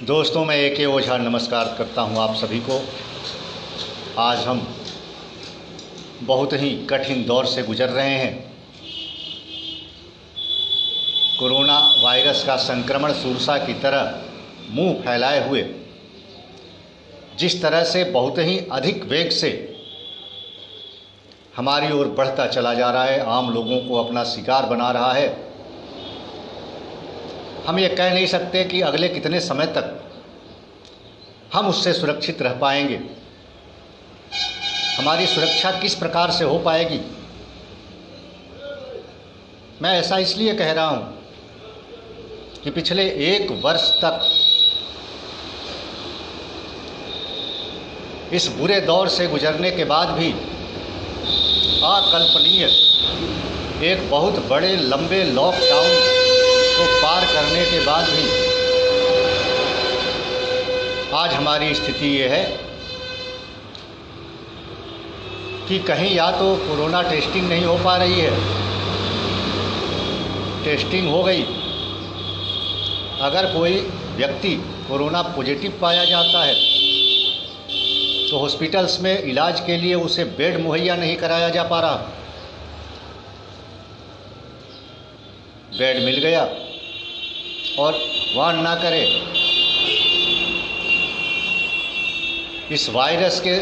दोस्तों, मैं AK ओझा नमस्कार करता हूं आप सभी को। आज हम बहुत ही कठिन दौर से गुजर रहे हैं। कोरोना वायरस का संक्रमण सुरसा की तरह मुंह फैलाए हुए जिस तरह से बहुत ही अधिक वेग से हमारी ओर बढ़ता चला जा रहा है, आम लोगों को अपना शिकार बना रहा है। हम ये कह नहीं सकते कि अगले कितने समय तक हम उससे सुरक्षित रह पाएंगे। हमारी सुरक्षा किस प्रकार से हो पाएगी। मैं ऐसा इसलिए कह रहा हूँ कि पिछले 1 वर्ष तक इस बुरे दौर से गुजरने के बाद भी अकल्पनीय एक बहुत बड़े लंबे लॉकडाउन को पार करने के बाद भी आज हमारी स्थिति ये है कि कहीं या तो कोरोना टेस्टिंग नहीं हो पा रही है, टेस्टिंग हो गई, अगर कोई व्यक्ति कोरोना पॉजिटिव पाया जाता है तो हॉस्पिटल्स में इलाज के लिए उसे बेड मुहैया नहीं कराया जा पा रहा। बेड मिल गया और वाण ना करे, इस वायरस के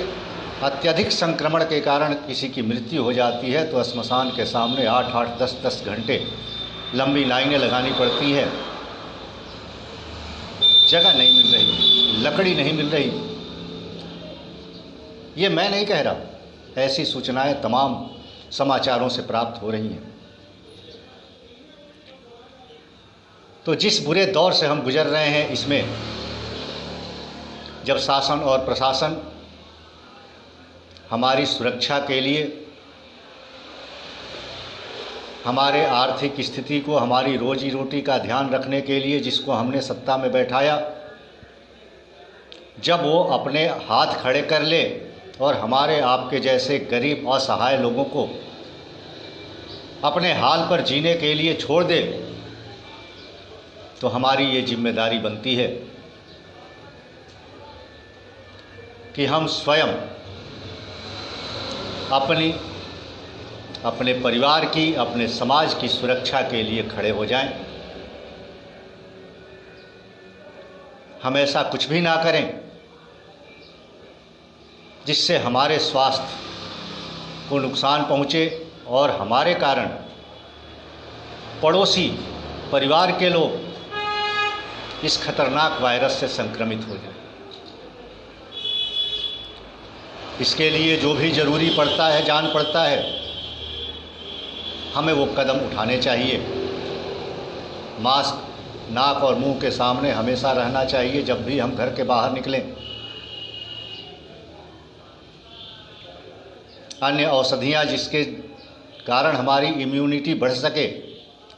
अत्यधिक संक्रमण के कारण किसी की मृत्यु हो जाती है तो श्मशान के सामने 8-8, 10-10 घंटे लंबी लाइनें लगानी पड़ती हैं। जगह नहीं मिल रही, लकड़ी नहीं मिल रही। ये मैं नहीं कह रहा, ऐसी सूचनाएं तमाम समाचारों से प्राप्त हो रही हैं। तो जिस बुरे दौर से हम गुजर रहे हैं, इसमें जब शासन और प्रशासन हमारी सुरक्षा के लिए, हमारे आर्थिक स्थिति को, हमारी रोजी रोटी का ध्यान रखने के लिए जिसको हमने सत्ता में बैठाया, जब वो अपने हाथ खड़े कर ले और हमारे आपके जैसे गरीब असहाय लोगों को अपने हाल पर जीने के लिए छोड़ दे, तो हमारी ये जिम्मेदारी बनती है कि हम स्वयं अपने परिवार की, अपने समाज की सुरक्षा के लिए खड़े हो जाएं। हम ऐसा कुछ भी ना करें जिससे हमारे स्वास्थ्य को नुकसान पहुंचे और हमारे कारण पड़ोसी परिवार के लोग इस खतरनाक वायरस से संक्रमित हो जाएं। इसके लिए जो भी ज़रूरी पड़ता है, जान पड़ता है, हमें वो कदम उठाने चाहिए। मास्क नाक और मुंह के सामने हमेशा रहना चाहिए जब भी हम घर के बाहर निकलें। अन्य औषधियाँ जिसके कारण हमारी इम्यूनिटी बढ़ सके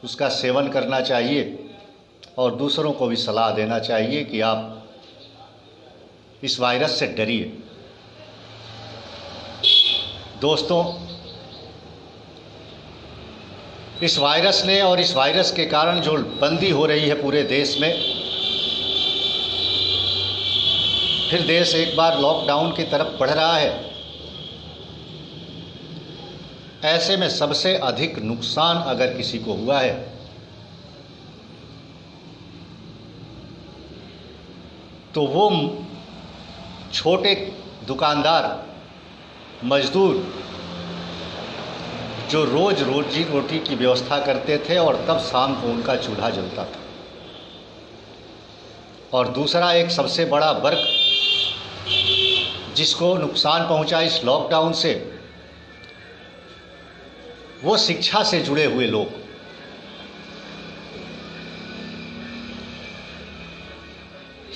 उसका सेवन करना चाहिए और दूसरों को भी सलाह देना चाहिए कि आप इस वायरस से डरिए। दोस्तों, इस वायरस ने और इस वायरस के कारण जो बंदी हो रही है पूरे देश में, फिर देश एक बार लॉकडाउन की तरफ बढ़ रहा है। ऐसे में सबसे अधिक नुकसान अगर किसी को हुआ है तो वो छोटे दुकानदार, मजदूर जो रोज़ रोजी रोटी की व्यवस्था करते थे और तब शाम को उनका चूल्हा जलता था। और दूसरा एक सबसे बड़ा वर्ग जिसको नुकसान पहुंचा इस लॉकडाउन से, वो शिक्षा से जुड़े हुए लोग।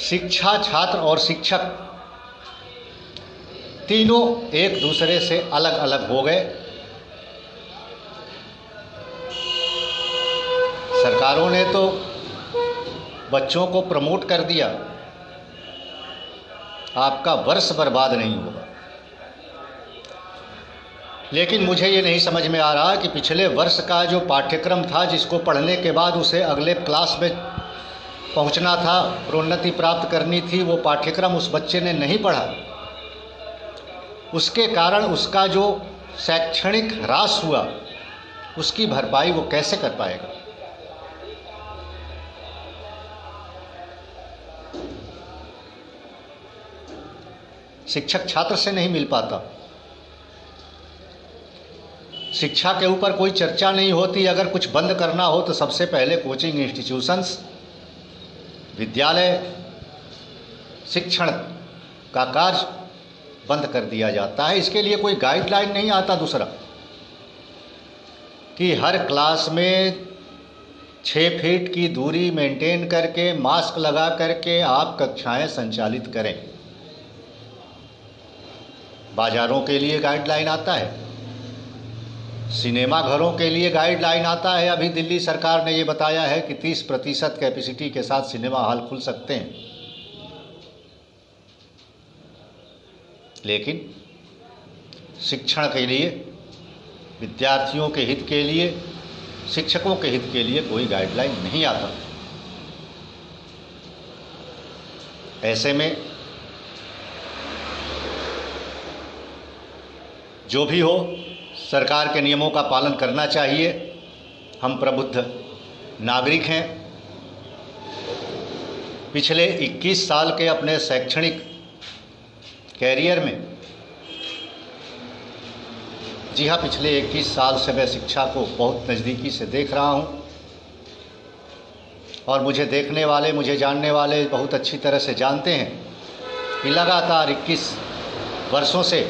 शिक्षा, छात्र और शिक्षक तीनों एक दूसरे से अलग अलग हो गए। सरकारों ने तो बच्चों को प्रमोट कर दिया, आपका वर्ष बर्बाद नहीं होगा। लेकिन मुझे ये नहीं समझ में आ रहा कि पिछले वर्ष का जो पाठ्यक्रम था जिसको पढ़ने के बाद उसे अगले क्लास में पहुंचना था, प्रोन्नति प्राप्त करनी थी, वो पाठ्यक्रम उस बच्चे ने नहीं पढ़ा, उसके कारण उसका जो शैक्षणिक ह्रास हुआ उसकी भरपाई वो कैसे कर पाएगा? शिक्षक छात्र से नहीं मिल पाता, शिक्षा के ऊपर कोई चर्चा नहीं होती। अगर कुछ बंद करना हो तो सबसे पहले कोचिंग इंस्टीट्यूशंस, विद्यालय, शिक्षण का कार्य बंद कर दिया जाता है। इसके लिए कोई गाइडलाइन नहीं आता। दूसरा कि हर क्लास में 6 फीट की दूरी मेंटेन करके, मास्क लगा करके आप कक्षाएं संचालित करें। बाज़ारों के लिए गाइडलाइन आता है, सिनेमा घरों के लिए गाइडलाइन आता है। अभी दिल्ली सरकार ने ये बताया है कि 30% कैपेसिटी के साथ सिनेमा हॉल खुल सकते हैं, लेकिन शिक्षण के लिए, विद्यार्थियों के हित के लिए, शिक्षकों के हित के लिए कोई गाइडलाइन नहीं आता। ऐसे में जो भी हो, सरकार के नियमों का पालन करना चाहिए। हम प्रबुद्ध नागरिक हैं। पिछले 21 साल के अपने शैक्षणिक कैरियर में, जी हाँ, पिछले 21 साल से मैं शिक्षा को बहुत नज़दीकी से देख रहा हूँ और मुझे देखने वाले, मुझे जानने वाले बहुत अच्छी तरह से जानते हैं कि लगातार 21 वर्षों से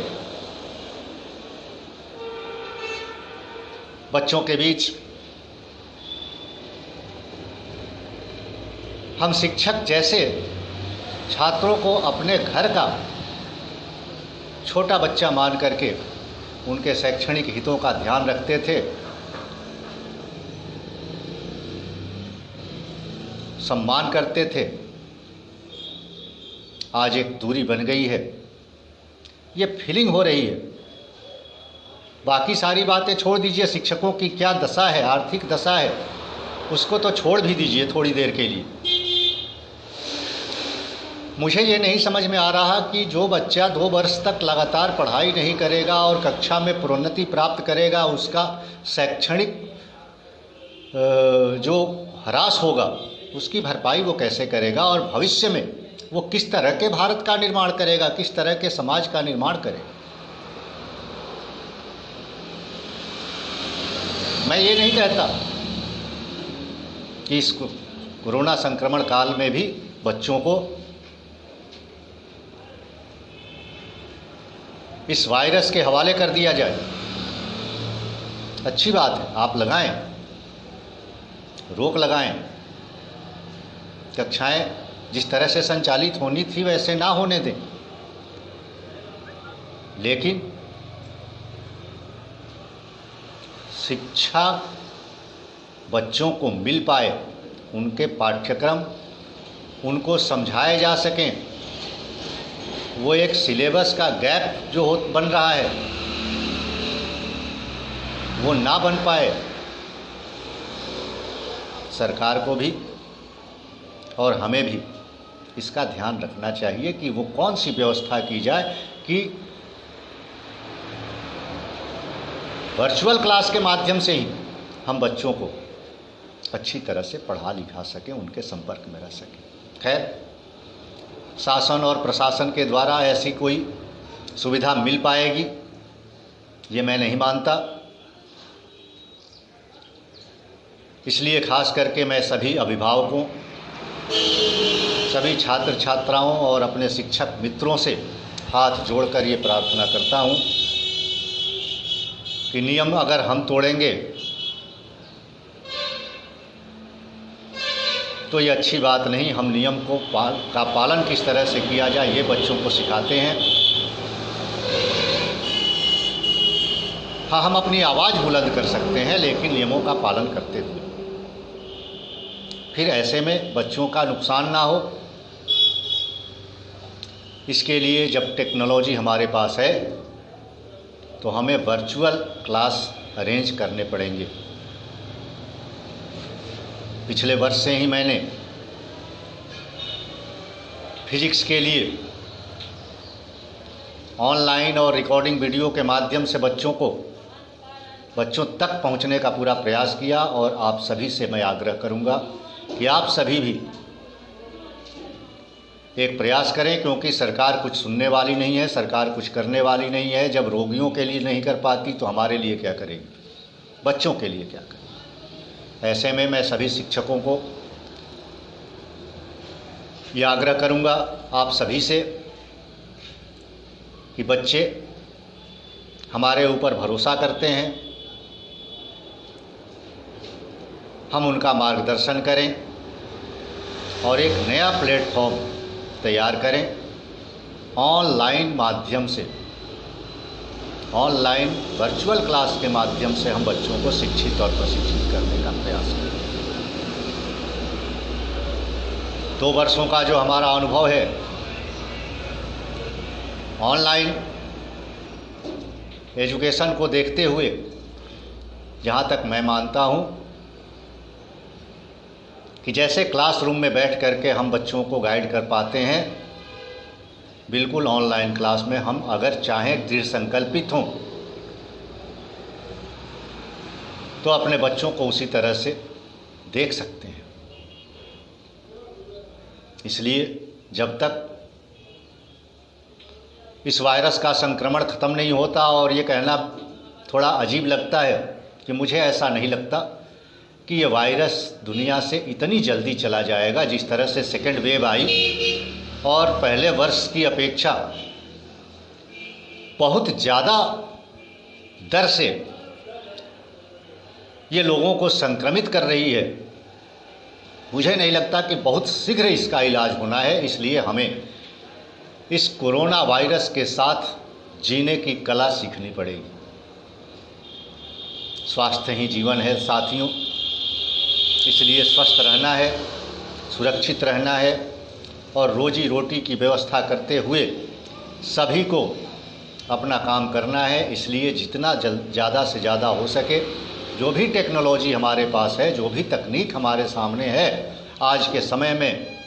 बच्चों के बीच हम शिक्षक जैसे छात्रों को अपने घर का छोटा बच्चा मान करके उनके शैक्षणिक हितों का ध्यान रखते थे, सम्मान करते थे। आज एक दूरी बन गई है, ये फीलिंग हो रही है। बाकी सारी बातें छोड़ दीजिए, शिक्षकों की क्या दशा है, आर्थिक दशा है, उसको तो छोड़ भी दीजिए थोड़ी देर के लिए। मुझे ये नहीं समझ में आ रहा कि जो बच्चा 2 वर्ष तक लगातार पढ़ाई नहीं करेगा और कक्षा में प्रोन्नति प्राप्त करेगा, उसका शैक्षणिक जो ह्रास होगा उसकी भरपाई वो कैसे करेगा और भविष्य में वो किस तरह के भारत का निर्माण करेगा, किस तरह के समाज का निर्माण करेगा। मैं ये नहीं कहता कि इस कोरोना संक्रमण काल में भी बच्चों को इस वायरस के हवाले कर दिया जाए। अच्छी बात है, आप लगाएं, रोक लगाएं, कक्षाएं जिस तरह से संचालित होनी थी वैसे ना होने दें, लेकिन शिक्षा बच्चों को मिल पाए, उनके पाठ्यक्रम उनको समझाए जा सकें, वो एक सिलेबस का गैप जो बन रहा है वो ना बन पाए। सरकार को भी और हमें भी इसका ध्यान रखना चाहिए कि वो कौन सी व्यवस्था की जाए कि वर्चुअल क्लास के माध्यम से ही हम बच्चों को अच्छी तरह से पढ़ा लिखा सकें, उनके संपर्क में रह सकें। खैर, शासन और प्रशासन के द्वारा ऐसी कोई सुविधा मिल पाएगी ये मैं नहीं मानता। इसलिए खास करके मैं सभी अभिभावकों, सभी छात्र छात्राओं और अपने शिक्षक मित्रों से हाथ जोड़कर ये प्रार्थना करता हूँ कि नियम अगर हम तोड़ेंगे तो ये अच्छी बात नहीं। हम नियम को का पालन किस तरह से किया जाए ये बच्चों को सिखाते हैं। हाँ, हम अपनी आवाज़ बुलंद कर सकते हैं लेकिन नियमों का पालन करते हुए। फिर ऐसे में बच्चों का नुकसान ना हो, इसके लिए जब टेक्नोलॉजी हमारे पास है तो हमें वर्चुअल क्लास अरेंज करने पड़ेंगे। पिछले वर्ष से ही मैंने फिजिक्स के लिए ऑनलाइन और रिकॉर्डिंग वीडियो के माध्यम से बच्चों तक पहुंचने का पूरा प्रयास किया। और आप सभी से मैं आग्रह करूंगा कि आप सभी भी एक प्रयास करें, क्योंकि सरकार कुछ सुनने वाली नहीं है, सरकार कुछ करने वाली नहीं है। जब रोगियों के लिए नहीं कर पाती तो हमारे लिए क्या करेगी, बच्चों के लिए क्या करेगी। ऐसे में मैं सभी शिक्षकों को ये आग्रह करूंगा आप सभी से कि बच्चे हमारे ऊपर भरोसा करते हैं, हम उनका मार्गदर्शन करें और एक नया प्लेटफॉर्म तैयार करें। ऑनलाइन माध्यम से, ऑनलाइन वर्चुअल क्लास के माध्यम से हम बच्चों को शिक्षित और प्रशिक्षित करने का प्रयास करें। 2 वर्षों का जो हमारा अनुभव है ऑनलाइन एजुकेशन को देखते हुए, जहाँ तक मैं मानता हूँ कि जैसे क्लासरूम में बैठ करके हम बच्चों को गाइड कर पाते हैं, बिल्कुल ऑनलाइन क्लास में हम अगर चाहें दृढ़ संकल्पित हों तो अपने बच्चों को उसी तरह से देख सकते हैं। इसलिए जब तक इस वायरस का संक्रमण ख़त्म नहीं होता, और ये कहना थोड़ा अजीब लगता है कि मुझे ऐसा नहीं लगता कि ये वायरस दुनिया से इतनी जल्दी चला जाएगा। जिस तरह से सेकेंड वेव आई और पहले वर्ष की अपेक्षा बहुत ज़्यादा दर से ये लोगों को संक्रमित कर रही है, मुझे नहीं लगता कि बहुत शीघ्र इसका इलाज होना है। इसलिए हमें इस कोरोना वायरस के साथ जीने की कला सीखनी पड़ेगी। स्वास्थ्य ही जीवन है साथियों, इसलिए स्वस्थ रहना है, सुरक्षित रहना है और रोजी रोटी की व्यवस्था करते हुए सभी को अपना काम करना है। इसलिए जितना ज़्यादा से ज़्यादा हो सके, जो भी टेक्नोलॉजी हमारे पास है, जो भी तकनीक हमारे सामने है आज के समय में,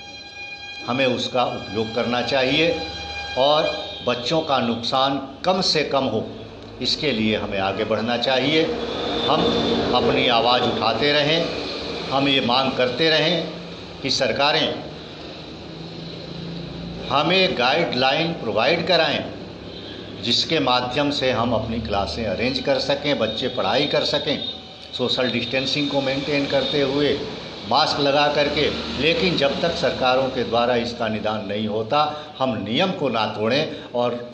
हमें उसका उपयोग करना चाहिए और बच्चों का नुकसान कम से कम हो, इसके लिए हमें आगे बढ़ना चाहिए। हम अपनी आवाज़ उठाते रहें, हम ये मांग करते रहें कि सरकारें हमें गाइडलाइन प्रोवाइड कराएं, जिसके माध्यम से हम अपनी क्लासें अरेंज कर सकें, बच्चे पढ़ाई कर सकें, सोशल डिस्टेंसिंग को मेंटेन करते हुए, मास्क लगा करके। लेकिन जब तक सरकारों के द्वारा इसका निदान नहीं होता, हम नियम को ना तोड़ें और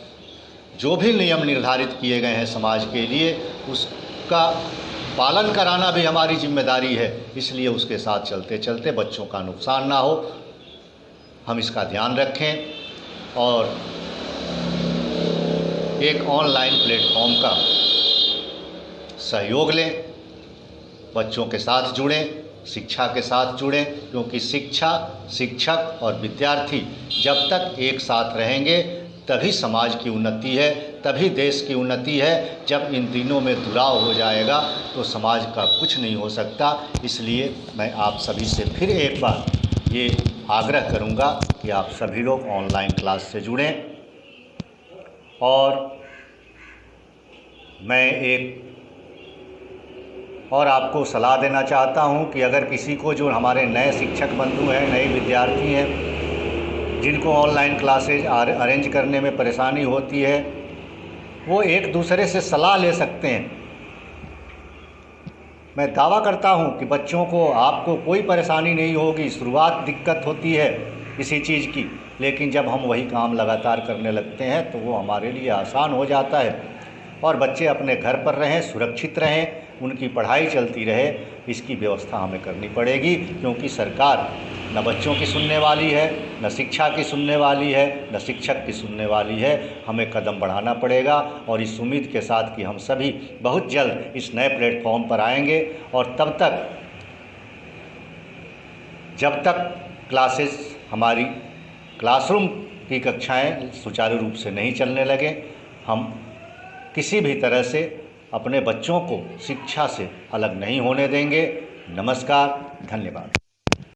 जो भी नियम निर्धारित किए गए हैं समाज के लिए, उसका पालन कराना भी हमारी जिम्मेदारी है। इसलिए उसके साथ चलते चलते बच्चों का नुकसान ना हो, हम इसका ध्यान रखें और एक ऑनलाइन प्लेटफॉर्म का सहयोग लें, बच्चों के साथ जुड़ें, शिक्षा के साथ जुड़ें, क्योंकि शिक्षा, शिक्षक और विद्यार्थी जब तक एक साथ रहेंगे तभी समाज की उन्नति है, तभी देश की उन्नति है। जब इन तीनों में दुराव हो जाएगा तो समाज का कुछ नहीं हो सकता। इसलिए मैं आप सभी से फिर एक बार ये आग्रह करूँगा कि आप सभी लोग ऑनलाइन क्लास से जुड़ें। और मैं एक और आपको सलाह देना चाहता हूँ कि अगर किसी को, जो हमारे नए शिक्षक बंधु हैं, नए विद्यार्थी हैं, जिनको ऑनलाइन क्लासेज अरेंज करने में परेशानी होती है, वो एक दूसरे से सलाह ले सकते हैं। मैं दावा करता हूँ कि बच्चों को, आपको कोई परेशानी नहीं होगी। शुरुआत दिक्कत होती है किसी चीज़ की, लेकिन जब हम वही काम लगातार करने लगते हैं तो वो हमारे लिए आसान हो जाता है। और बच्चे अपने घर पर रहें, सुरक्षित रहें, उनकी पढ़ाई चलती रहे, इसकी व्यवस्था हमें करनी पड़ेगी। क्योंकि सरकार न बच्चों की सुनने वाली है, न शिक्षा की सुनने वाली है, न शिक्षक की सुनने वाली है। हमें कदम बढ़ाना पड़ेगा और इस उम्मीद के साथ कि हम सभी बहुत जल्द इस नए प्लेटफॉर्म पर आएंगे। और तब तक, जब तक क्लासेस, हमारी क्लासरूम की कक्षाएं सुचारू रूप से नहीं चलने लगे, हम किसी भी तरह से अपने बच्चों को शिक्षा से अलग नहीं होने देंगे। नमस्कार, धन्यवाद।